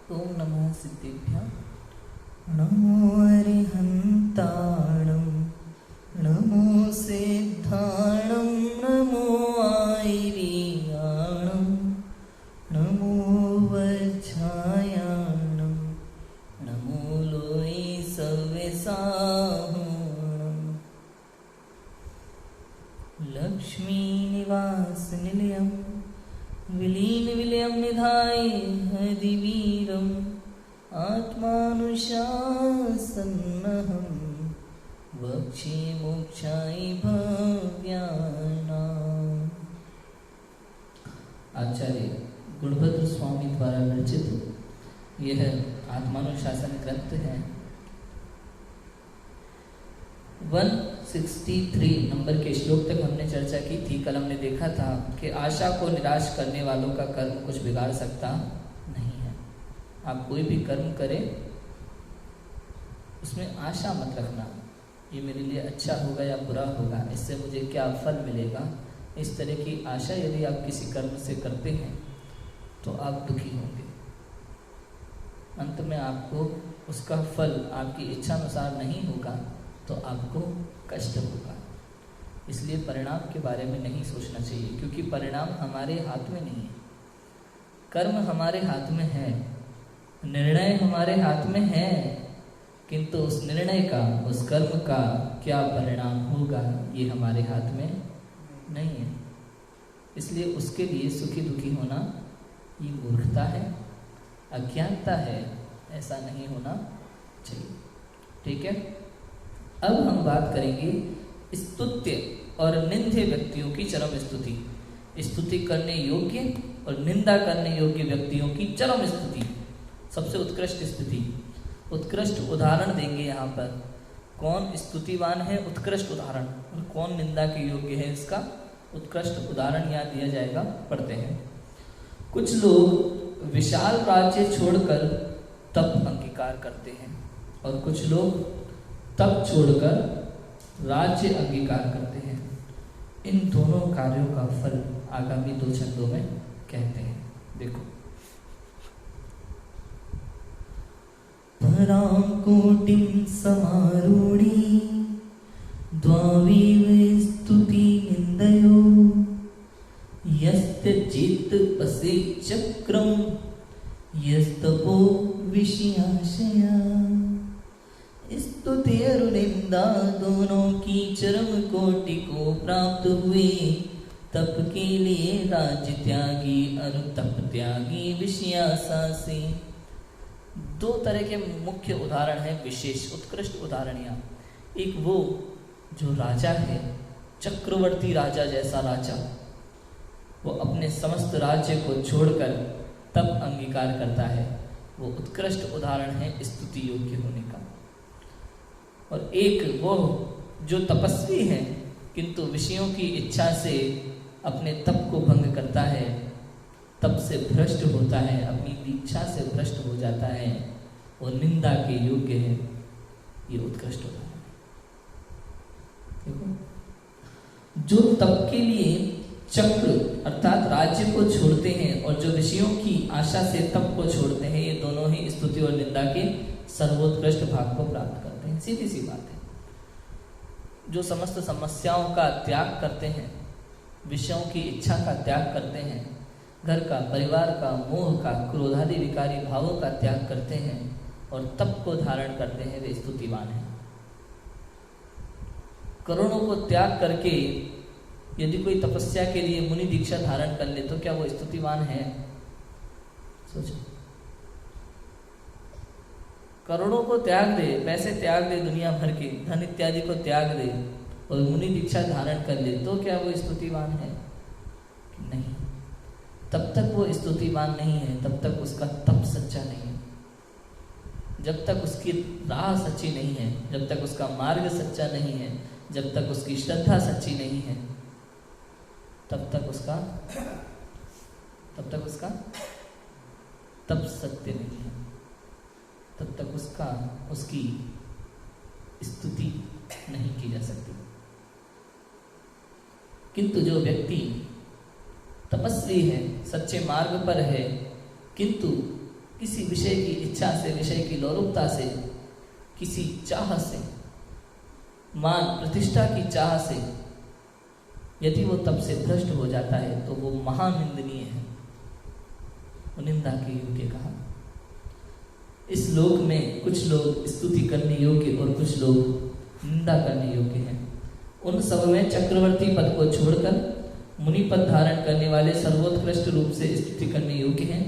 ओम नमो सिद्धेभ्यः। नमो अरिहन्ताणं नमो सिद्धाणं नमो आयर्याणं नमो वज्रायाणं नमो लोये सव्यसाहणं लक्ष्मीनिवासनिलयं विलीनविलयं निधाय हदिवीरम् आत्मानुशासन्नहं वक्षे मोक्षाय भव्यानाम्। आचार्य गुणभद्र स्वामी द्वारा रचित यह आत्मानुशासन ग्रंथ है। 163 नंबर के श्लोक तक हमने चर्चा की थी। कल हमने देखा था कि आशा को निराश करने वालों का कर्म कुछ बिगाड़ सकता नहीं है। आप कोई भी कर्म करें उसमें आशा मत रखना, ये मेरे लिए अच्छा होगा या बुरा होगा, इससे मुझे क्या फल मिलेगा। इस तरह की आशा यदि आप किसी कर्म से करते हैं तो आप दुखी होंगे। अंत में आपको उसका फल आपकी इच्छा अनुसार नहीं होगा तो आपको कष्ट होगा। इसलिए परिणाम के बारे में नहीं सोचना चाहिए, क्योंकि परिणाम हमारे हाथ में नहीं है। कर्म हमारे हाथ में है, निर्णय हमारे हाथ में है, किंतु उस निर्णय का, उस कर्म का क्या परिणाम होगा ये हमारे हाथ में नहीं है। इसलिए उसके लिए सुखी दुखी होना ये मूर्खता है, अज्ञानता है। ऐसा नहीं होना चाहिए। ठीक है, अब हम बात करेंगे स्तुत्य और निंद्य व्यक्तियों की चरम स्तुति। स्तुति करने योग्य और निंदा करने योग्य व्यक्तियों की चरम स्तुति, सबसे उत्कृष्ट स्थिति। उत्कृष्ट उदाहरण देंगे यहाँ पर। कौन स्तुतिवान है, उत्कृष्ट उदाहरण, और कौन निंदा के योग्य है, इसका उत्कृष्ट उदाहरण यहाँ दिया जाएगा। पढ़ते हैं। कुछ लोग विशाल राज्य छोड़कर तप अंगीकार करते हैं और कुछ लोग तप छोड़कर राज्य अंगीकार करते हैं। इन दोनों कार्यों का फल आगामी 2 छंदों में कहते हैं। देखो, परां कोटिं समारूढी द्वाविव स्तुति निन्दयो यस्त्यजित् पसे चक्रं यस्तपो विषयाशया। स्तुति और निंदा दोनों की चरम कोटि को प्राप्त हुए तप के लिए राज्य त्यागी और तप त्यागी विषयाशा से। 2 तरह के मुख्य उदाहरण हैं, विशेष उत्कृष्ट उदाहरण यहाँ। एक वो जो राजा है, चक्रवर्ती राजा जैसा राजा, वो अपने समस्त राज्य को छोड़कर तप अंगीकार करता है। वो उत्कृष्ट उदाहरण है स्तुति योग्य होने का। और एक वो जो तपस्वी है किंतु विषयों की इच्छा से अपने तप को भंग करता है, तप से भ्रष्ट होता है, अपनी दीक्षा से भ्रष्ट हो जाता है, वो निंदा के योग्य है। ये उत्कृष्ट उदाहरण है। देखो, जो तप के लिए चक्र अर्थात राज्य को छोड़ते हैं और जो विषयों की आशा से तप को छोड़ते हैं, ये दोनों ही स्तुति और निंदा के सर्वोत्कृष्ट भाग को प्राप्त करते हैं। सीधी सी बात है। जो समस्त समस्याओं का त्याग करते हैं, विषयों की इच्छा का त्याग करते हैं, घर का, परिवार का, मोह का, क्रोधादि विकारी भावों का त्याग करते हैं और तप को धारण करते हैं, वे स्तुतिवान हैं। करोड़ों को त्याग करके यदि कोई तपस्या के लिए मुनि दीक्षा धारण कर ले तो क्या वो स्तुतिवान है? सोचो, करोड़ों को त्याग दे, पैसे त्याग दे, दुनिया भर के धन इत्यादि को त्याग दे और मुनि दीक्षा धारण कर ले तो क्या वो स्तुतिवान है? नहीं। तब तक वो स्तुतिवान नहीं है, तब तक उसका तप सच्चा नहीं है, जब तक उसकी राह सच्ची नहीं है, जब तक उसका मार्ग सच्चा नहीं है, जब तक उसकी श्रद्धा सच्ची नहीं है, तब तक उसका तप सत्य नहीं है, तब तक उसकी स्तुति नहीं की जा सकती। किंतु जो व्यक्ति तपस्वी है, सच्चे मार्ग पर है, किंतु किसी विषय की इच्छा से, विषय की लोलुपता से, किसी चाह से, मान प्रतिष्ठा की चाह से यदि वो तप से भ्रष्ट हो जाता है तो वो महानिंदनीय है, वो निंदा के योग्य कहा। इस लोक में कुछ लोग स्तुति करने योग्य और कुछ लोग निंदा करने योग्य हैं। उन सब में चक्रवर्ती पद को छोड़कर मुनि पद धारण करने वाले सर्वोत्कृष्ट रूप से स्तुति करने योग्य हैं,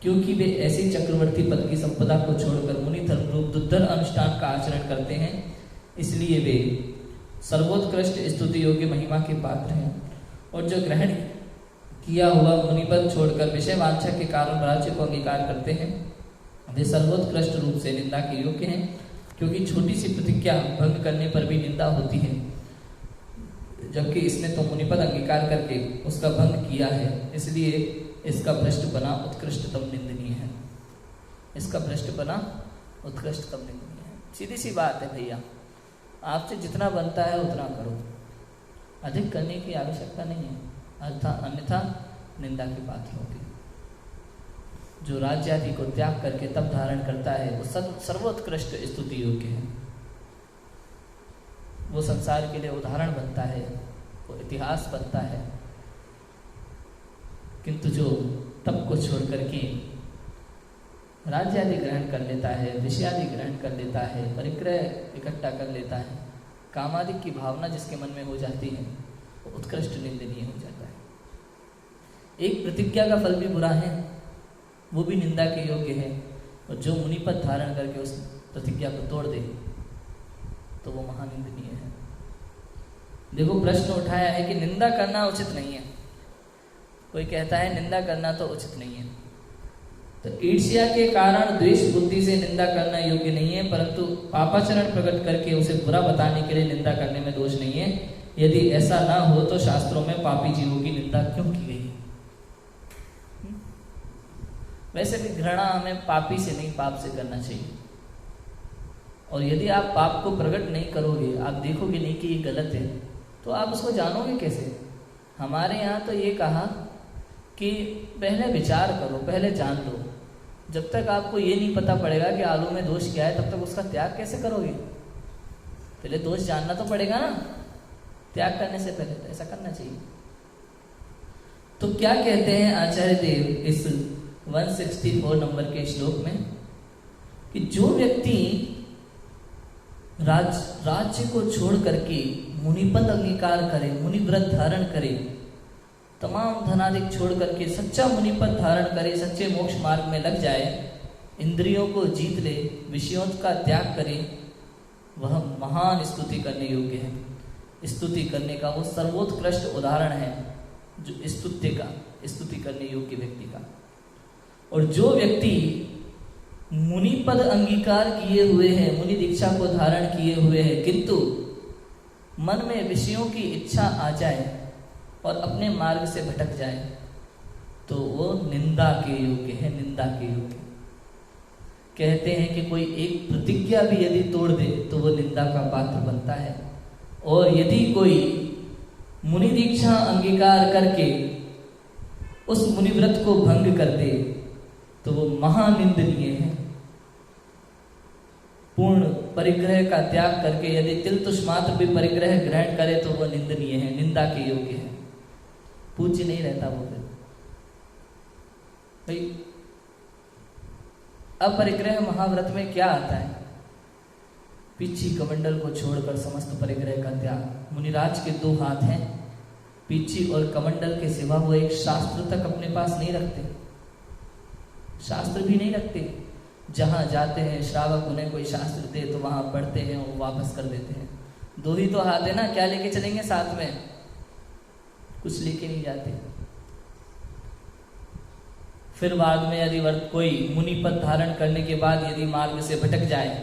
क्योंकि वे ऐसी चक्रवर्ती पद की संपदा को छोड़कर मुनि धर्म रूप दुर्धर अनुष्ठान का आचरण करते हैं, इसलिए वे सर्वोत्कृष्ट स्तुति योग्य महिमा के पात्र हैं। और जो ग्रहण किया हुआ मुनिपद छोड़कर विषय वांछा के कारण राज्य को अंगीकार करते हैं, वे सर्वोत्कृष्ट रूप से निंदा के योग्य हैं, क्योंकि छोटी सी प्रतिज्ञा भंग करने पर भी निंदा होती है, जबकि इसने तो मुनिपद अंगीकार करके उसका भंग किया है, इसलिए इसका भ्रष्टपना उत्कृष्टतम निंदनीय है। इसका भ्रष्टपना उत्कृष्टतम निंदनीय है। सीधी सी बात है भैया, आपसे जितना बनता है उतना करो, अधिक करने की आवश्यकता नहीं है, अन्यथा निंदा के पात्र होगी। जो राज्य आदि को त्याग करके तप धारण करता है वो सर्वोत्कृष्ट स्तुति योग्य है, वो संसार के लिए उदाहरण बनता है, वो इतिहास बनता है। किंतु जो तप को छोड़ करके राज्य आदि ग्रहण कर लेता है, विषय आदि ग्रहण कर लेता है, परिग्रह इकट्ठा कर लेता है, कामादि की भावना जिसके मन में हो जाती है, वो उत्कृष्ट निंदनीय हो जाता है। एक प्रतिज्ञा का फल भी बुरा है, वो भी निंदा के योग्य है, और जो मुनिपद धारण करके उस प्रतिज्ञा को तोड़ दे तो वो महानिंदनीय है। देखो, प्रश्न उठाया है कि निंदा करना उचित नहीं है। कोई कहता है निंदा करना तो उचित नहीं है, तो ईर्ष्या के कारण द्वेष बुद्धि से निंदा करना योग्य नहीं है, परंतु पापाचरण प्रकट करके उसे बुरा बताने के लिए निंदा करने में दोष नहीं है। यदि ऐसा ना हो तो शास्त्रों में पापी जीवों की निंदा क्यों की गई है? वैसे भी घृणा हमें पापी से नहीं, पाप से करना चाहिए। और यदि आप पाप को प्रकट नहीं करोगे, आप देखोगे नहीं कि ये गलत है, तो आप उसको जानोगे कैसे? हमारे यहाँ तो ये कहा कि पहले विचार करो, पहले जान लो। जब तक आपको ये नहीं पता पड़ेगा कि आलू में दोष क्या है, तब तक उसका त्याग कैसे करोगे? पहले दोष जानना तो पड़ेगा ना, त्याग करने से पहले। तो ऐसा करना चाहिए। तो क्या कहते हैं आचार्य देव इस 164 नंबर के श्लोक में कि जो व्यक्ति राज्य को छोड़ करके मुनिपद अंगीकार करे, मुनिव्रत धारण करे, तमाम धनादिक छोड़ करके सच्चा मुनिपद धारण करे, सच्चे मोक्ष मार्ग में लग जाए, इंद्रियों को जीत ले, विषयों का त्याग करे, वह महान स्तुति करने योग्य है। स्तुति करने का वो सर्वोत्कृष्ट उदाहरण है, जो स्तुति करने योग्य व्यक्ति का। और जो व्यक्ति मुनिपद अंगीकार किए हुए हैं, मुनि दीक्षा को धारण किए हुए हैं, किंतु मन में विषयों की इच्छा आ जाए और अपने मार्ग से भटक जाए, तो वो निंदा के योग्य है, निंदा के योग्य। कहते हैं कि कोई एक प्रतिज्ञा भी यदि तोड़ दे तो वो निंदा का पात्र बनता है, और यदि कोई मुनि दीक्षा अंगीकार करके उस मुनिव्रत को भंग कर दे तो वो महानिंदनीय है। पूर्ण परिग्रह का त्याग करके यदि तिलतुष मात्र भी परिग्रह ग्रहण करे तो वह निंदनीय है, निंदा के योग्य है, पूज्य नहीं रहता वो फिर। भाई अपरिग्रह महाव्रत में क्या आता है? पीछी कमंडल को छोड़कर समस्त परिग्रह का त्याग। मुनिराज के 2 हाथ हैं, पीछी और कमंडल के सिवा वो एक शास्त्र तक अपने पास नहीं रखते, शास्त्र भी नहीं रखते। जहां जाते हैं श्रावक उन्हें कोई शास्त्र दे तो वहां पढ़ते हैं और वापस कर देते हैं। 2 ही तो हाथ है ना, क्या लेके चलेंगे साथ में? कुछ लेके नहीं जाते। फिर बाद में यदि कोई मुनिपद धारण करने के बाद यदि मार्ग से भटक जाए,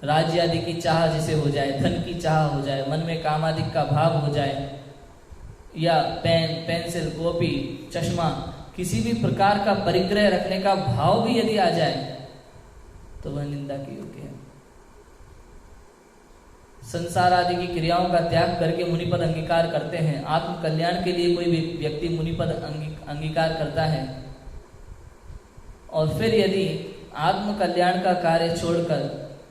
राज्य आदि की चाह जिसे हो जाए, धन की चाह हो जाए, मन में कामादि का भाव हो जाए, या पेन, पेंसिल, कॉपी, चश्मा, किसी भी प्रकार का परिग्रह रखने का भाव भी यदि आ जाए तो वह निंदा के योग्य है। संसार आदि की क्रियाओं का त्याग करके मुनिपद अंगीकार करते हैं। आत्म कल्याण के लिए कोई भी व्यक्ति मुनिपद अंगीकार करता है और फिर यदि आत्म कल्याण का कार्य छोड़कर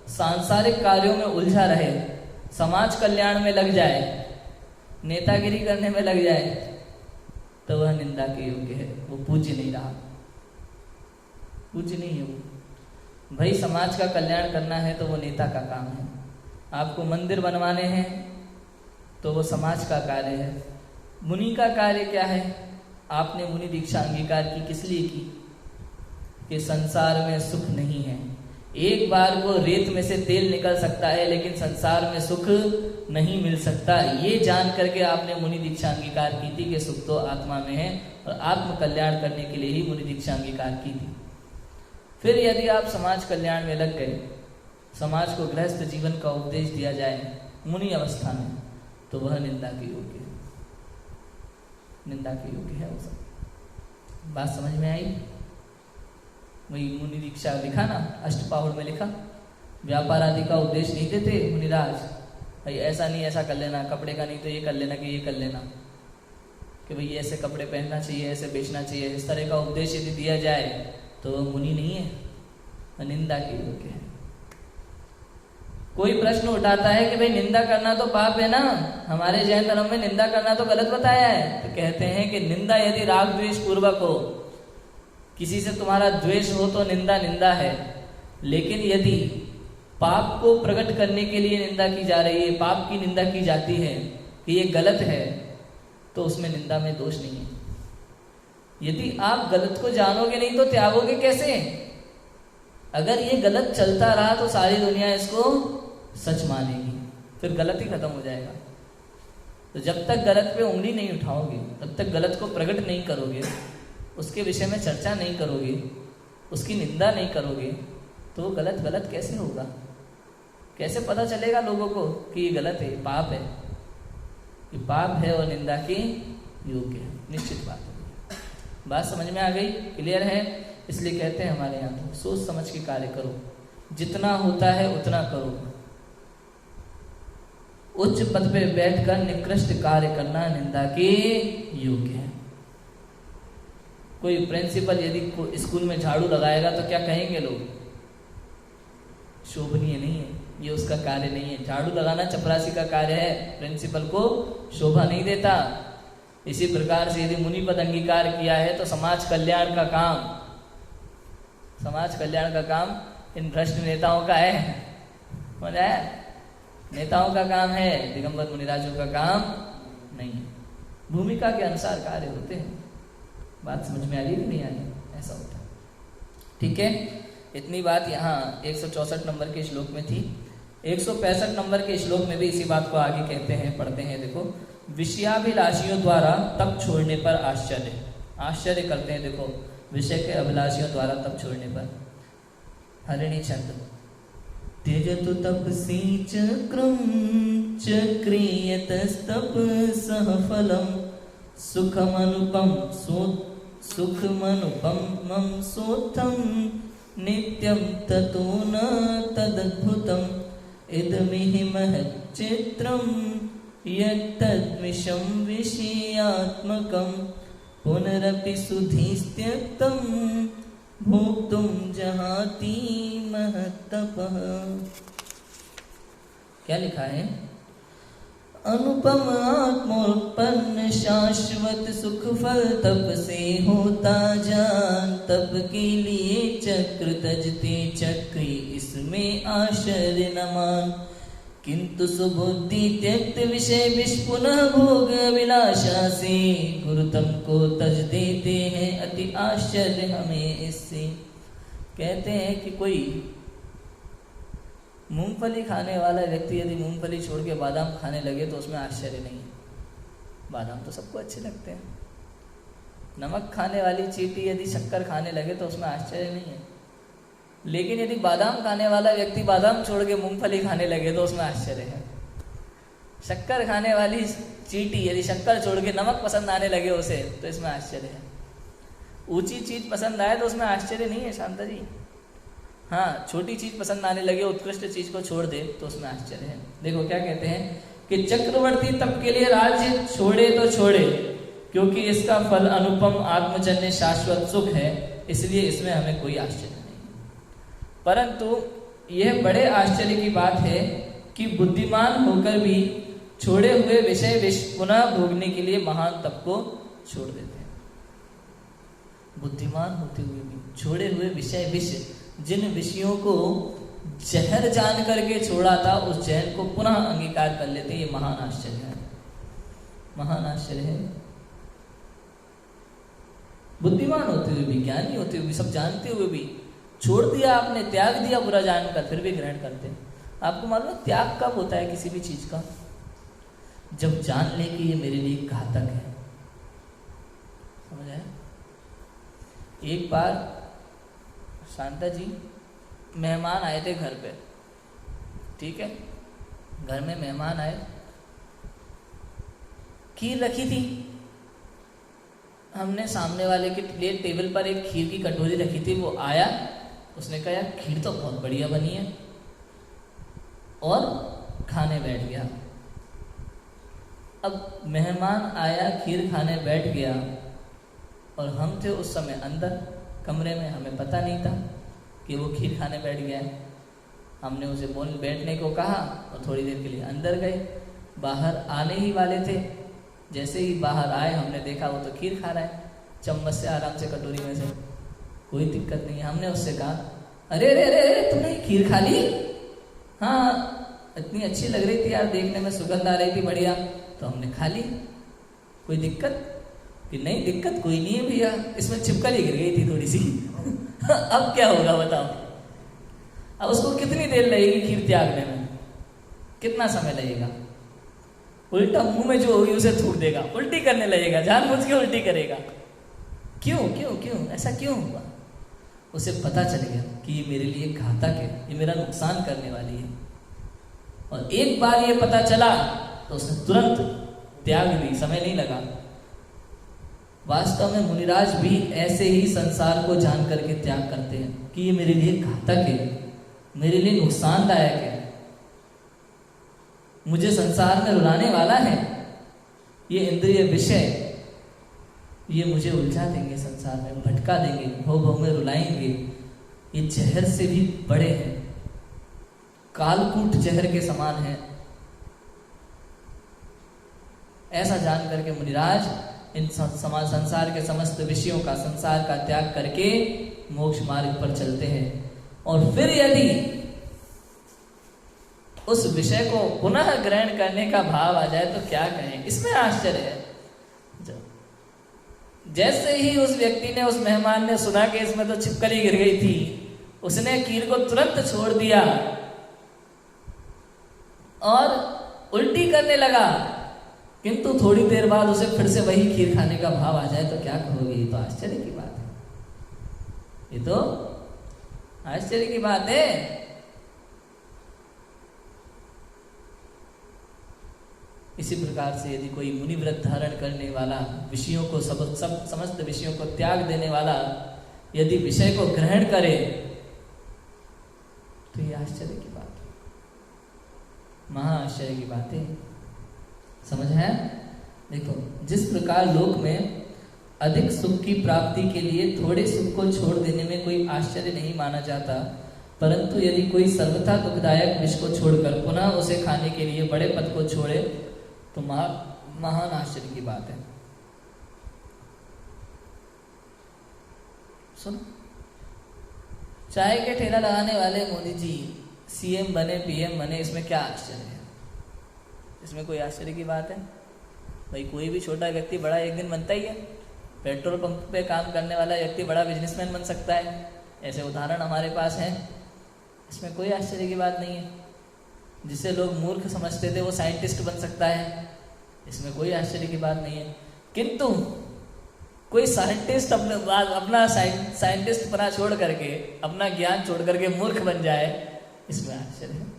सांसारिक कार्यों में उलझा रहे, समाज कल्याण में लग जाए, नेतागिरी करने में लग जाए, तो वह निंदा के योग्य है, वो पूज्य नहीं रहा, पूज्य नहीं है वो। भाई समाज का कल्याण करना है तो वो नेता का काम है, आपको मंदिर बनवाने हैं तो वो समाज का कार्य है। मुनि का कार्य क्या है? आपने मुनि दीक्षा अंगीकार की किस लिए की? कि संसार में सुख नहीं है। एक बार को रेत में से तेल निकल सकता है लेकिन संसार में सुख नहीं मिल सकता, ये जान करके आपने मुनि दीक्षा अंगीकार की थी कि सुख तो आत्मा में है, और आत्म कल्याण करने के लिए ही मुनि दीक्षा अंगीकार की थी। फिर यदि आप समाज कल्याण में लग गए, समाज को गृहस्थ जीवन का उपदेश दिया जाए मुनि अवस्था में, तो वह निंदा के योग्य है, निंदा के योग्य है वो सब। बात समझ में आई? वही मुनि दीक्षा लिखा ना, अष्टपाहुड़ में लिखा, व्यापार आदि का उपदेश नहीं देते मुनिराज, भाई ऐसा नहीं ऐसा कर लेना, कपड़े का नहीं तो ये कर लेना कि ये कर लेना, कि भाई ऐसे कपड़े पहनना चाहिए, ऐसे बेचना चाहिए, इस तरह का उपदेश यदि दिया जाए तो वह मुनि नहीं है, निंदा के योग्य है। कोई प्रश्न उठाता है कि भाई निंदा करना तो पाप है ना, हमारे जैन धर्म में निंदा करना तो गलत बताया है, तो कहते हैं कि निंदा यदि राग द्वेष पूर्वक हो, किसी से तुम्हारा द्वेष हो तो निंदा निंदा है, लेकिन यदि पाप को प्रकट करने के लिए निंदा की जा रही है, पाप की निंदा की जाती है कि ये गलत है, तो उसमें निंदा में दोष नहीं है। यदि आप गलत को जानोगे नहीं तो त्यागोगे कैसे? अगर ये गलत चलता रहा तो सारी दुनिया इसको सच मानेगी, फिर गलत ही खत्म हो जाएगा। तो जब तक गलत पे उंगली नहीं उठाओगे, तब तक गलत को प्रकट नहीं करोगे, उसके विषय में चर्चा नहीं करोगे, उसकी निंदा नहीं करोगे, तो वो गलत गलत कैसे होगा? कैसे पता चलेगा लोगों को कि ये गलत है, पाप है? ये पाप है और निंदा के योग्य है, निश्चित बात है। बात समझ में आ गई? क्लियर है? इसलिए कहते हैं हमारे यहाँ तो सोच समझ के कार्य करो, जितना होता है उतना करो। उच्च पद पे बैठकर निकृष्ट कार्य करना निंदा के योग्य है। कोई प्रिंसिपल यदि स्कूल में झाड़ू लगाएगा तो क्या कहेंगे लोग? शोभनीय नहीं है, ये उसका कार्य नहीं है। झाड़ू लगाना चपरासी का कार्य है, प्रिंसिपल को शोभा नहीं देता। इसी प्रकार से यदि मुनि पद अंगीकार किया है तो समाज कल्याण का काम, समाज कल्याण का काम इन भ्रष्ट नेताओं का है, समझ आया? नेताओं का काम है, दिगंबर मुनिराजों का काम नहीं है। भूमिका के अनुसार कार्य होते हैं। बात समझ में आ रही है कि नहीं आ रही? ऐसा होता है। ठीक है, इतनी बात यहाँ 164 नंबर के श्लोक में थी। 165 नंबर के श्लोक में भी इसी बात को आगे कहते हैं, पढ़ते हैं। देखो, विषयाभिलाषियों द्वारा तप छोड़ने पर आश्चर्य, आश्चर्य करते हैं। देखो, विषय के अभिलाषियों द्वारा तप छोड़ने पर। हरिणी छंद। त्यजतु तपसी चक्रम चक्रियतस्तप सहफलम सुखमनुपम सुखमनुपमं सोत्थं नित्यं ततो न तदद्भुतम् इदमिहि महच्चित्रं यत्तद्विषं विषयात्मकं पुनरपि सुधीस्त्यक्तं भोक्तुं जहाति महत्तपः। क्या लिखा है? अनुपम आत्मोत्पन्न शाश्वत सुख फल तप से होता जान, तप के लिए चक्र तजते चक्री इसमें आश्चर्य न मान। किंतु सुबुद्धि त्यक्त विषय विष पुनः भोग विलासा से गुरुतम को तज देते हैं, अति आश्चर्य हमें इससे। कहते हैं कि कोई मूंगफली खाने वाला व्यक्ति यदि मूंगफली छोड़ के बादाम खाने लगे तो उसमें आश्चर्य नहीं है। बादाम तो सबको अच्छे लगते हैं। नमक खाने वाली चींटी यदि शक्कर खाने लगे तो उसमें आश्चर्य नहीं है। लेकिन यदि बादाम खाने वाला व्यक्ति बादाम छोड़ के मूंगफली खाने लगे तो उसमें आश्चर्य है। शक्कर खाने वाली चींटी यदि शक्कर छोड़ के नमक पसंद आने लगे उसे, तो इसमें आश्चर्य है। ऊंची चीज पसंद आए तो उसमें आश्चर्य नहीं है शांता जी। हाँ, छोटी चीज पसंद आने लगे, उत्कृष्ट चीज को छोड़ दे तो उसमें आश्चर्य है। देखो क्या कहते हैं कि चक्रवर्ती तप के लिए राज्य छोड़े तो छोड़े, क्योंकि इसका फल अनुपम आत्मजन्य शाश्वत सुख है। इसलिए इसमें हमें कोई आश्चर्य नहीं। परंतु यह बड़े आश्चर्य की बात है कि बुद्धिमान होकर भी छोड़े हुए विषय विष पुनः भोगने के लिए महान तप को छोड़ देते हैं। बुद्धिमान होते हुए भी छोड़े हुए विषय विष, जिन विषयों को जहर जान करके छोड़ा था, उस जहर को पुनः अंगीकार कर लेते हैं। ये महान आश्चर्य है, महान आश्चर्य है। बुद्धिमान होते हुए भी, ज्ञानी होते हुए भी, सब जानते हुए भी छोड़ दिया आपने, त्याग दिया बुरा जानकर, फिर भी ग्रहण करते हैं। आपको मालूम है त्याग कब होता है किसी भी चीज का? जब जान ले कि ये मेरे लिए घातक है। समझ आया? एक बार शांता जी मेहमान आए थे घर पे, ठीक है, घर में मेहमान आए, खीर रखी थी, हमने सामने वाले के लिए टेबल पर एक खीर की कटोरी रखी थी। वो आया, उसने कहा यार खीर तो बहुत बढ़िया बनी है, और खाने बैठ गया। अब मेहमान आया, खीर खाने बैठ गया, और हम थे उस समय अंदर कमरे में, हमें पता नहीं था कि वो खीर खाने बैठ गया है। हमने उसे बोल बैठने को कहा और थोड़ी देर के लिए अंदर गए। बाहर आने ही वाले थे, जैसे ही बाहर आए हमने देखा वो तो खीर खा रहा है चम्मच से, आराम से कटोरी में से, कोई दिक्कत नहीं है। हमने उससे कहा अरे अरे अरे अरे तुमने खीर खा ली? हाँ, इतनी अच्छी लग रही थी यार, देखने में सुगंध आ रही थी बढ़िया, तो हमने खा ली। कोई दिक्कत? कि नहीं दिक्कत कोई नहीं है भैया, इसमें छिपकली गिर गई थी थोड़ी सी। अब क्या होगा बताओ? अब उसको कितनी देर लगेगी खीर त्यागने में? कितना समय लगेगा? उल्टा मुंह में जो होगी उसे थूक देगा, उल्टी करने लगेगा, जानबूझ के उल्टी करेगा। क्यों क्यों क्यों ऐसा क्यों हुआ? उसे पता चल गया कि ये मेरे लिए घातक है, ये मेरा नुकसान करने वाली है। और एक बार ये पता चला तो उसने तुरंत त्याग दी, समय नहीं लगा। वास्तव में मुनिराज भी ऐसे ही संसार को जान करके त्याग करते हैं कि ये मेरे लिए घातक है, मेरे लिए नुकसानदायक है, मुझे संसार में रुलाने वाला है, ये इंद्रिय विषय ये मुझे उलझा देंगे, संसार में भटका देंगे, भव भव में रुलाएंगे, ये जहर से भी बड़े हैं, कालकूट जहर के समान है। ऐसा जान करके मुनिराज इन संसार के समस्त विषयों का, संसार का त्याग करके मोक्ष मार्ग पर चलते हैं। और फिर यदि उस विषय को पुनः ग्रहण करने का भाव आ जाए तो क्या कहें? इसमें आश्चर्य है। जैसे ही उस व्यक्ति ने, उस मेहमान ने सुना कि इसमें तो छिपकली गिर गई थी, उसने खीर को तुरंत छोड़ दिया और उल्टी करने लगा। किंतु थोड़ी देर बाद उसे फिर से वही खीर खाने का भाव आ जाए तो क्या कहोगे? ये तो आश्चर्य की बात है, ये तो आश्चर्य की बात है। इसी प्रकार से यदि कोई मुनि व्रत धारण करने वाला, विषयों को सब समस्त विषयों को त्याग देने वाला यदि विषय को ग्रहण करे तो ये आश्चर्य की बात है, महा आश्चर्य की बात है। समझ है? देखो, जिस प्रकार लोक में अधिक सुख की प्राप्ति के लिए थोड़े सुख को छोड़ देने में कोई आश्चर्य नहीं माना जाता, परंतु यदि कोई सर्वथा दुखदायक विष को छोड़कर पुनः उसे खाने के लिए बड़े पद को छोड़े तो महान आश्चर्य की बात है। सुनो, चाय के ठेला लगाने वाले मोदी जी सीएम बने, पीएम बने, इसमें क्या आश्चर्य है? इसमें कोई आश्चर्य की बात है? भाई कोई भी छोटा व्यक्ति बड़ा एक दिन बनता ही है। पेट्रोल पंप पे काम करने वाला व्यक्ति बड़ा बिजनेसमैन बन सकता है। ऐसे उदाहरण हमारे पास हैं। इसमें कोई आश्चर्य की बात नहीं है। जिसे लोग मूर्ख समझते थे वो साइंटिस्ट बन सकता है, इसमें कोई आश्चर्य की बात नहीं है। किंतु कोई साइंटिस्ट अपना साइंटिस्ट पना छोड़ करके, अपना ज्ञान छोड़ करके मूर्ख बन जाए, इसमें आश्चर्य है।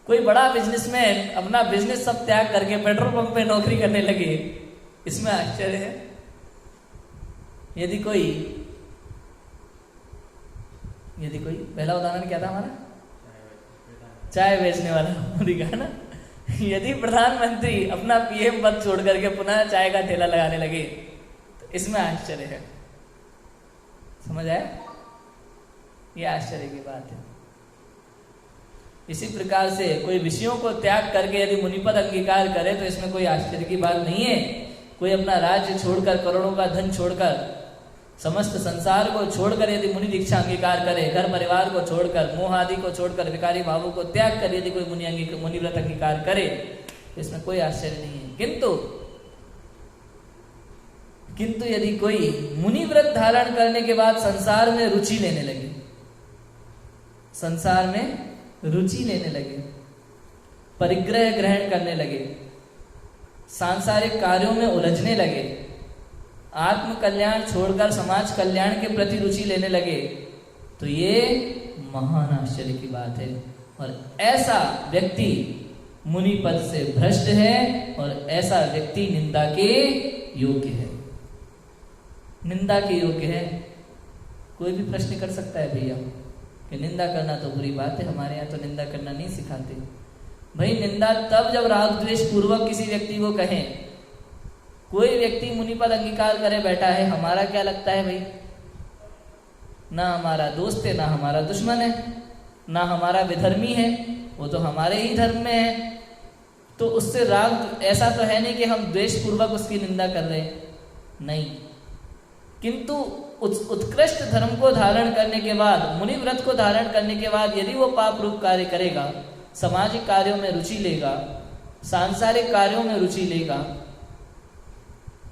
कोई बड़ा बिजनेसमैन अपना बिजनेस सब त्याग करके पेट्रोल पंप पे नौकरी करने लगे, इसमें आश्चर्य है। यदि कोई पहला उदाहरण क्या था हमारा? चाय बेचने वाला मोदी का ना। यदि प्रधानमंत्री अपना पीएम पद छोड़ करके पुनः चाय का ठेला लगाने लगे तो इसमें आश्चर्य है। समझ आया? ये आश्चर्य की बात है। इसी प्रकार से कोई विषयों को त्याग करके यदि मुनिपद अंगीकार करे तो इसमें कोई आश्चर्य की बात नहीं है। कोई अपना राज्य छोड़कर, करोड़ों का धन छोड़कर, समस्त संसार को छोड़कर यदि मुनि दीक्षा अंगीकार करे, घर परिवार को छोड़कर, मोह आदि को छोड़कर, विकारी भावों को त्याग कर यदि कोई मुनि व्रत अंगीकार करे तो इसमें कोई आश्चर्य नहीं है। किंतु यदि कोई मुनि व्रत धारण करने के बाद संसार में रुचि लेने लगे, संसार में रुचि लेने लगे, परिग्रह ग्रहण करने लगे, सांसारिक कार्यों में उलझने लगे, आत्म कल्याण छोड़कर समाज कल्याण के प्रति रुचि लेने लगे, तो ये महान आश्चर्य की बात है। और ऐसा व्यक्ति मुनि पद से भ्रष्ट है और ऐसा व्यक्ति निंदा के योग्य है। निंदा के योग्य है। कोई भी प्रश्न कर सकता है भैया कि निंदा करना तो बुरी बात है, हमारे यहाँ तो निंदा करना नहीं सिखाते। भाई निंदा तब जब राग द्वेष पूर्वक किसी व्यक्ति को कहें। कोई व्यक्ति मुनिपद अंगीकार करे बैठा है, हमारा क्या लगता है भाई? ना हमारा दोस्त है, ना हमारा दुश्मन है, ना हमारा विधर्मी है, वो तो हमारे ही धर्म में है। तो उससे राग, ऐसा तो है नहीं कि हम द्वेष पूर्वक उसकी निंदा कर रहे हैं, नहीं। किंतु उत्कृष्ट धर्म को धारण करने के बाद, मुनि व्रत को धारण करने के बाद यदि वो पाप रूप कार्य करेगा, सामाजिक कार्यों में रुचि लेगा, सांसारिक कार्यों में रुचि लेगा,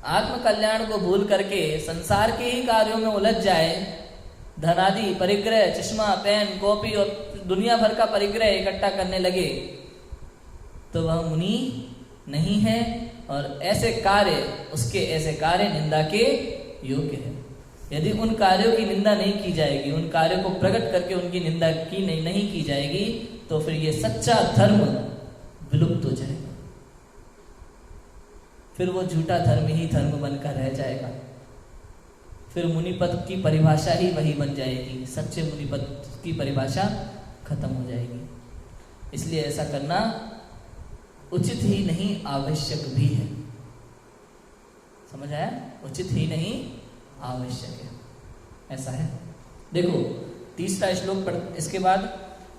आत्म कल्याण को भूल करके संसार के ही कार्यों में उलझ जाए, धनादि परिग्रह, चश्मा, पेन, कॉपी और दुनिया भर का परिग्रह इकट्ठा करने लगे, तो वह मुनि नहीं है। और ऐसे कार्य निंदा के योग्य है। यदि उन कार्यों की निंदा नहीं की जाएगी, उन कार्यों को प्रकट करके उनकी निंदा की नहीं की जाएगी, तो फिर ये सच्चा धर्म विलुप्त हो जाएगा। फिर वो झूठा धर्म ही धर्म बनकर रह जाएगा। फिर मुनिपद की परिभाषा ही वही बन जाएगी, सच्चे मुनिपद की परिभाषा खत्म हो जाएगी। इसलिए ऐसा करना उचित ही नहीं, आवश्यक भी है। समझ आया? उचित ही नहीं, आवश्यक है, ऐसा है। देखो तीसरा श्लोक पढ़, इसके बाद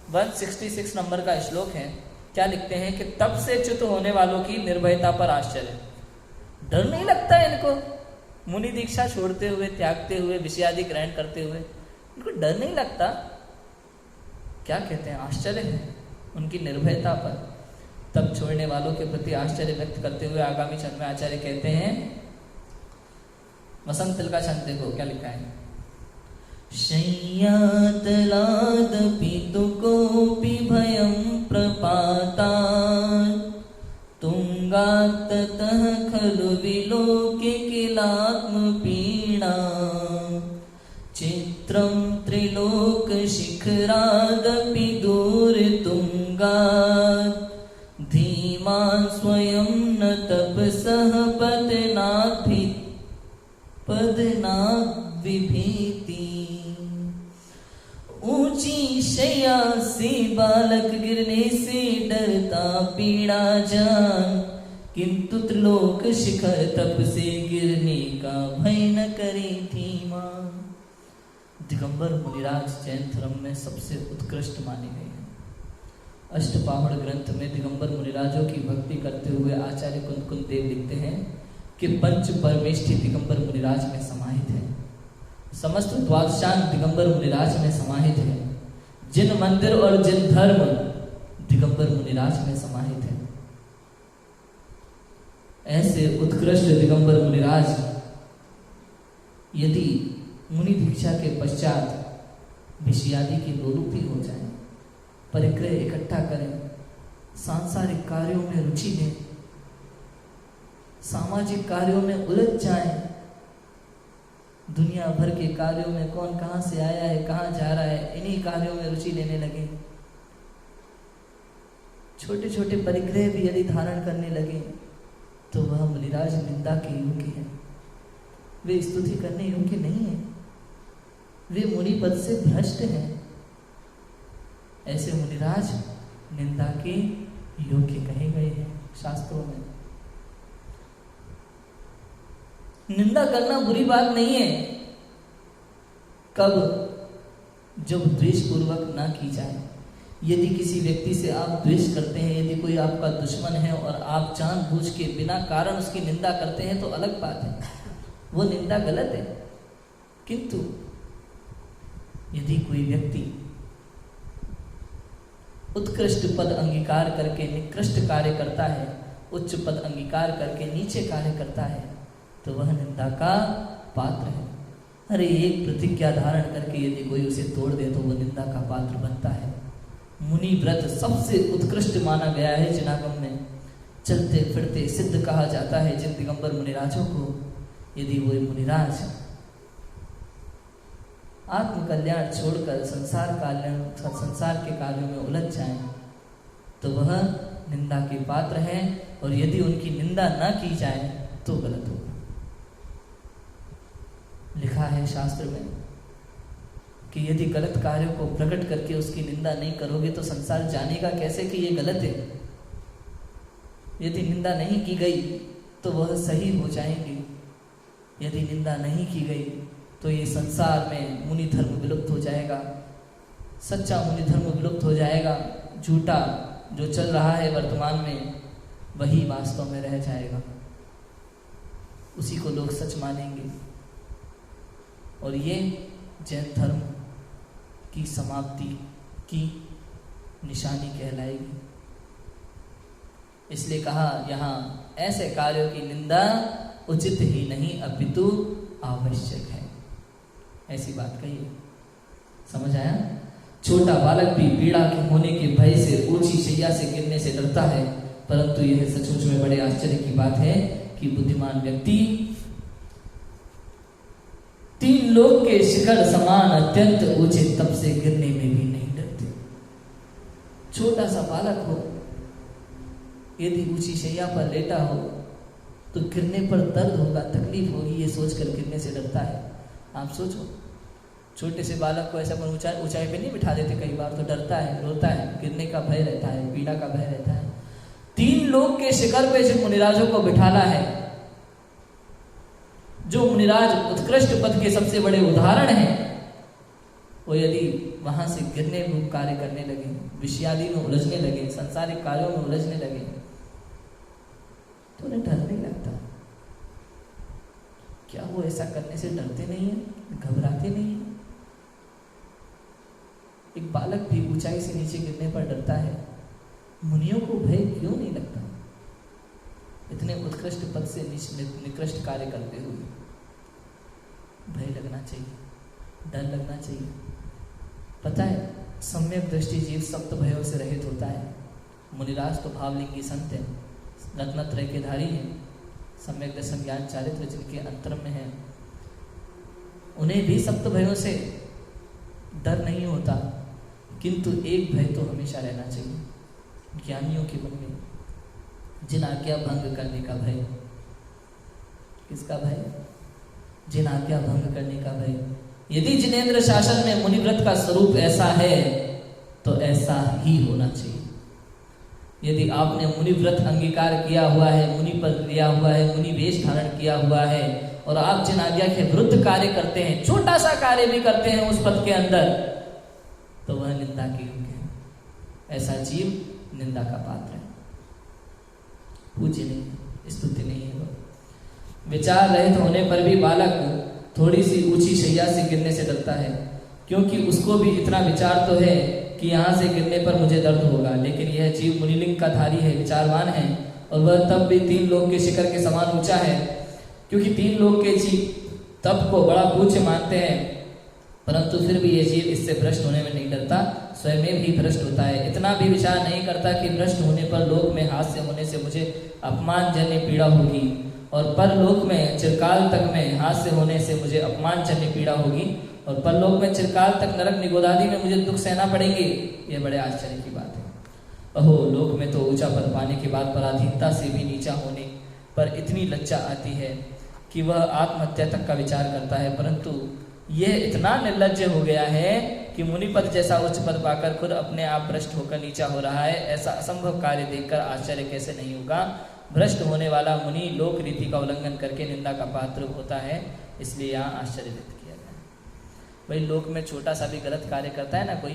166 नंबर का श्लोक है। क्या लिखते हैं कि तप से च्युत होने वालों की निर्भयता पर आश्चर्य। डर नहीं लगता इनको? मुनि दीक्षा छोड़ते हुए, त्यागते हुए, विषयादि ग्रहण करते हुए इनको डर नहीं लगता? क्या कहते हैं? आश्चर्य है उनकी निर्भयता पर। तप छोड़ने वालों के प्रति आश्चर्य व्यक्त करते हुए आगामी छंद में आचार्य कहते हैं, वसंत तिल का छंद देखो क्या लिखा है। शय्यातलादपि दुकोऽपि भयं प्रपाता तुंगात्ततः खलु विलोके किलात्मपीडा चित्रं त्रिलोकशिखरादपि दूरतुंगात् धीमान् स्वयं न तपसः पदनाद्विभीति। ऊंची शैया से बालक गिरने से डरता पीड़ा जान, किंतु त्रिलोक शिखर तप से गिरने का भय न करे धीमा। दिगंबर मुनिराज जैन धर्म में सबसे उत्कृष्ट माने गए हैं। अष्टपाहुड़ ग्रंथ में दिगंबर मुनिराजों की भक्ति करते हुए आचार्य कुंद देव लिखते हैं कि पंच परमेष्ठी दिगंबर मुनिराज में समाहित है, समस्त द्वादशांग दिगंबर मुनिराज में समाहित है, जिन मंदिर और जिन धर्म दिगंबर मुनिराज में समाहित है। ऐसे उत्कृष्ट दिगंबर मुनिराज यदि मुनि दीक्षा के पश्चात विषयादि की लोलुपी हो जाए, परिग्रह इकट्ठा करें, सांसारिक कार्यों में रुचि लें, सामाजिक कार्यों में उलझ जाएं, दुनिया भर के कार्यों में कौन कहां से आया है, कहां जा रहा है, इन्हीं कार्यों में रुचि लेने लगे, छोटे छोटे परिग्रह भी यदि धारण करने लगे, तो वह मुनिराज निंदा के योग्य है। वे स्तुति करने योग्य नहीं है, वे मुनि पद से भ्रष्ट हैं। ऐसे मुनिराज निंदा के योग्य कहे गए हैं शास्त्रों में। निंदा करना बुरी बात नहीं है, कब? जब द्वेषपूर्वक ना की जाए। यदि किसी व्यक्ति से आप द्वेष करते हैं, यदि कोई आपका दुश्मन है और आप जानबूझ के बिना कारण उसकी निंदा करते हैं तो अलग बात है, वो निंदा गलत है। किंतु यदि कोई व्यक्ति उत्कृष्ट पद अंगीकार करके निकृष्ट कार्य करता है, उच्च पद अंगीकार करके नीचे कार्य करता है, तो वह निंदा का पात्र है। अरे एक प्रतिज्ञा धारण करके यदि कोई उसे तोड़ दे तो वह निंदा का पात्र बनता है। मुनि व्रत सबसे उत्कृष्ट माना गया है जिनागम में। चलते फिरते सिद्ध कहा जाता है जिन दिगंबर मुनिराजों को। यदि वो मुनिराज आत्म कल्याण छोड़कर संसार के कार्यों में उलझ जाएं तो वह निंदा के पात्र हैं, और यदि उनकी निंदा न की जाए तो गलत होगा। लिखा है शास्त्र में कि यदि गलत कार्यों को प्रकट करके उसकी निंदा नहीं करोगे तो संसार जानेगा कैसे कि ये गलत है। यदि निंदा नहीं की गई तो वह सही हो जाएंगे, यदि निंदा नहीं की गई तो ये संसार में मुनि धर्म विलुप्त हो जाएगा, सच्चा मुनि धर्म विलुप्त हो जाएगा। झूठा जो चल रहा है वर्तमान में वही वास्तव में रह जाएगा, उसी को लोग सच मानेंगे, और ये जैन धर्म की समाप्ति की निशानी कहलाएगी। इसलिए कहा यहाँ ऐसे कार्यों की निंदा उचित ही नहीं अपितु आवश्यक है। ऐसी बात कही है, समझ आया? छोटा बालक भी पीड़ा के होने के भय से ऊंची शैया से गिरने से डरता है, परंतु यह सचमुच में बड़े आश्चर्य की बात है कि बुद्धिमान व्यक्ति 3 लोक के शिखर समान अत्यंत ऊंचे तप से गिरने में भी नहीं डरते। छोटा सा बालक हो, यदि ऊंची शैया पर लेटा हो तो गिरने पर दर्द होगा, तकलीफ होगी, ये सोचकर गिरने से डरता है। आप सोचो, छोटे से बालक को ऐसा ऊंचाई पे नहीं बिठा देते, कई बार तो डरता है, रोता है, गिरने का भय रहता है, पीड़ा का भय रहता है। 3 लोक के शिखर पे जो मुनिराजों को बिठाना है, जो मुनिराज उत्कृष्ट पद के सबसे बड़े उदाहरण हैं, वो यदि वहां से गिरने रूप कार्य करने लगे, विषयादि में उलझने लगे, सांसारिक कार्यों में उलझने लगे, तो उन्हें डर नहीं लगता। क्या वो ऐसा करने से डरते नहीं है, घबराते नहीं है? एक बालक भी ऊंचाई से नीचे गिरने पर डरता है, मुनियों को भय क्यों नहीं लगता? इतने उत्कृष्ट पद से निकृष्ट कार्य करते हुए भय लगना चाहिए, डर लगना चाहिए। पता है, सम्यक दृष्टि जीव सप्त भयों से रहित होता है। मुनिराज तो भावलिंगी संत है, रत्नत्रय के धारी हैं, सम्यक दर्शन ज्ञान चारित्र जिनके अंतर में है, उन्हें भी सप्त भयों से डर नहीं होता। किंतु एक भय तो हमेशा रहना चाहिए ज्ञानियों के मन में, जिन आज्ञा भंग करने का भय। किसका भय? जिन आज्ञा भंग करने का भय। यदि जिनेंद्र शासन में मुनिव्रत का स्वरूप ऐसा है तो ऐसा ही होना चाहिए। यदि आपने मुनिव्रत अंगीकार किया हुआ है, मुनि पद लिया हुआ है, मुनि वेश धारण किया हुआ है, और आप जिन आज्ञा के विरुद्ध कार्य करते हैं, छोटा सा कार्य भी करते हैं उस पद के अंदर, तो वह निंदा के योग्य है। ऐसा जीव निंदा का पात्र है, पूज्य नहीं, स्तुति नहीं है। वह विचार रहित होने पर भी बालक थोड़ी सी ऊंची शैया से गिरने से डरता है, क्योंकि उसको भी इतना विचार तो है कि यहाँ से गिरने पर मुझे दर्द होगा। लेकिन यह जीव मुनिलिंग का धारी है, विचारवान है, और वह तब भी 3 लोक के शिखर के समान ऊंचा है, क्योंकि 3 लोक के जीव तप को बड़ा पूज्य मानते हैं, परंतु फिर भी ये जीव इससे भ्रष्ट होने में नहीं डरता, स्वयं भी भ्रष्ट होता है। इतना भी विचार नहीं करता कि भ्रष्ट होने पर लोक में हास्य होने से मुझे अपमानजन्य पीड़ा होगी, और परलोक में चिरकाल तक में हास्य होने से मुझे अपमानजन्य पीड़ा होगी, और परलोक में चिरकाल तक नरक निगोदादि में मुझे दुख सहना पड़ेंगे। ये बड़े आश्चर्य की बात है। अहो, लोक में तो ऊंचा पद पाने के बाद पराधीनता से भी नीचा होने पर इतनी लज्जा आती है कि वह आत्महत्या तक का विचार करता है, परंतु यह इतना निर्लज्ज हो गया है कि मुनिपद जैसा उच्च पद पाकर खुद अपने आप भ्रष्ट होकर नीचा हो रहा है। ऐसा असंभव कार्य देखकर आश्चर्य कैसे नहीं होगा। भ्रष्ट होने वाला मुनि लोक रीति का उल्लंघन करके निंदा का पात्र होता है, इसलिए यहाँ आश्चर्य व्यक्त किया गया। भाई लोक में छोटा सा भी गलत कार्य करता है ना, कोई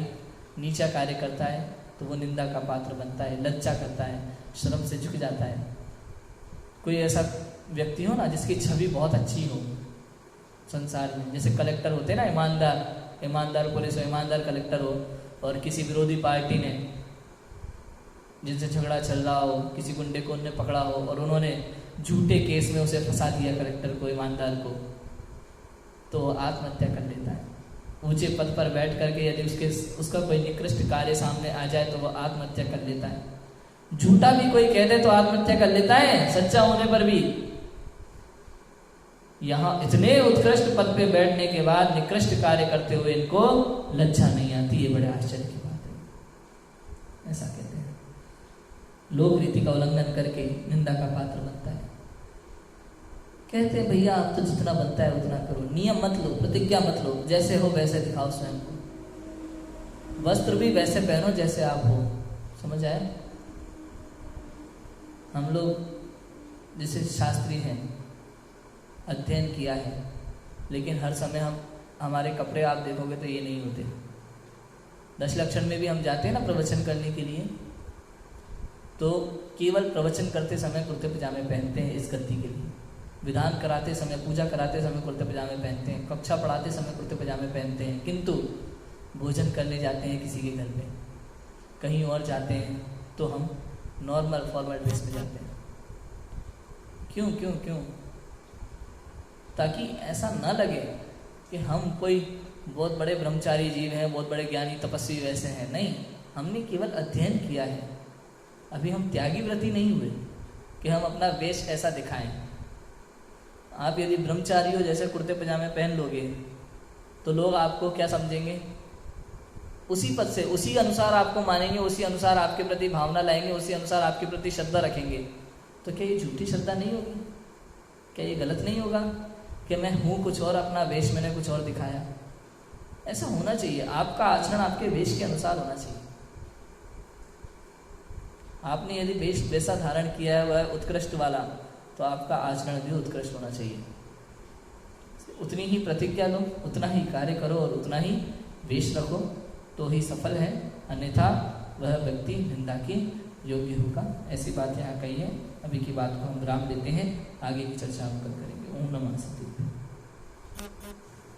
नीचा कार्य करता है तो वो निंदा का पात्र बनता है, लज्जा करता है, शर्म से झुक जाता है। कोई ऐसा व्यक्ति हो ना जिसकी छवि बहुत अच्छी हो संसार में, जैसे कलेक्टर होते हैं ना, ईमानदार पुलिस हो, ईमानदार कलेक्टर हो, और किसी विरोधी पार्टी ने जिनसे झगड़ा चल रहा हो, किसी गुंडे को उन्होंने पकड़ा हो और उन्होंने झूठे केस में उसे फंसा दिया कलेक्टर को, ईमानदार को, तो आत्महत्या कर लेता है। ऊंचे पद पर बैठ करके यदि उसका कोई निकृष्ट कार्य सामने आ जाए तो वो आत्महत्या कर लेता है। झूठा भी कोई कह दे तो आत्महत्या कर लेता है, सच्चा होने पर भी। यहाँ इतने उत्कृष्ट पद पे बैठने के बाद निकृष्ट कार्य करते हुए इनको लज्जा नहीं आती, ये बड़े आश्चर्य की बात है। ऐसा कहते हैं, लोक रीति का उल्लंघन करके निंदा का पात्र बनता है। कहते हैं भैया आप तो जितना बनता है उतना करो, नियम मत लो, प्रतिज्ञा मत लो, जैसे हो वैसे दिखाओ स्वयं को, वस्त्र भी वैसे पहनो जैसे आप हो। समझ आए? हम लोग जैसे शास्त्री हैं, अध्ययन किया है, लेकिन हर समय हमारे कपड़े आप देखोगे तो ये नहीं होते। 10 लक्षण में भी हम जाते हैं ना प्रवचन करने के लिए, तो केवल प्रवचन करते समय कुर्ते पजामे पहनते हैं इस गति के लिए, विधान कराते समय, पूजा कराते समय कुर्ते पजामे पहनते हैं, कक्षा पढ़ाते समय कुर्ते पजामे पहनते हैं, किंतु भोजन करने जाते हैं किसी के घर पे, कहीं और जाते हैं तो हम नॉर्मल फॉर्मल ड्रेस में जाते हैं। क्यों क्यों क्यों? ताकि ऐसा न लगे कि हम कोई बहुत बड़े ब्रह्मचारी जीव हैं, बहुत बड़े ज्ञानी तपस्वी वैसे हैं। नहीं, हमने केवल अध्ययन किया है, अभी हम त्यागी व्रती नहीं हुए कि हम अपना वेश ऐसा दिखाएं। आप यदि ब्रह्मचारी हो, जैसे कुर्ते पजामे पहन लोगे तो लोग आपको क्या समझेंगे? उसी पद से, उसी अनुसार आपको मानेंगे, उसी अनुसार आपके प्रति भावना लाएंगे, उसी अनुसार आपके प्रति श्रद्धा रखेंगे। तो क्या ये झूठी श्रद्धा नहीं होगी? क्या ये गलत नहीं होगा कि मैं हूँ कुछ और, अपना वेश मैंने कुछ और दिखाया? ऐसा होना चाहिए, आपका आचरण आपके वेश के अनुसार होना चाहिए। आपने यदि वेश वैसा धारण किया है वह उत्कृष्ट वाला, तो आपका आचरण भी उत्कृष्ट होना चाहिए। उतनी ही प्रतिज्ञा लो, उतना ही कार्य करो और उतना ही वेश रखो, तो ही सफल है, अन्यथा वह व्यक्ति निंदा के योग्य होगा। ऐसी बात यहाँ कही है। अभी की बात को हम विराम देते हैं, आगे की चर्चा हम कल करेंगे। ओम नमः सतगुरु।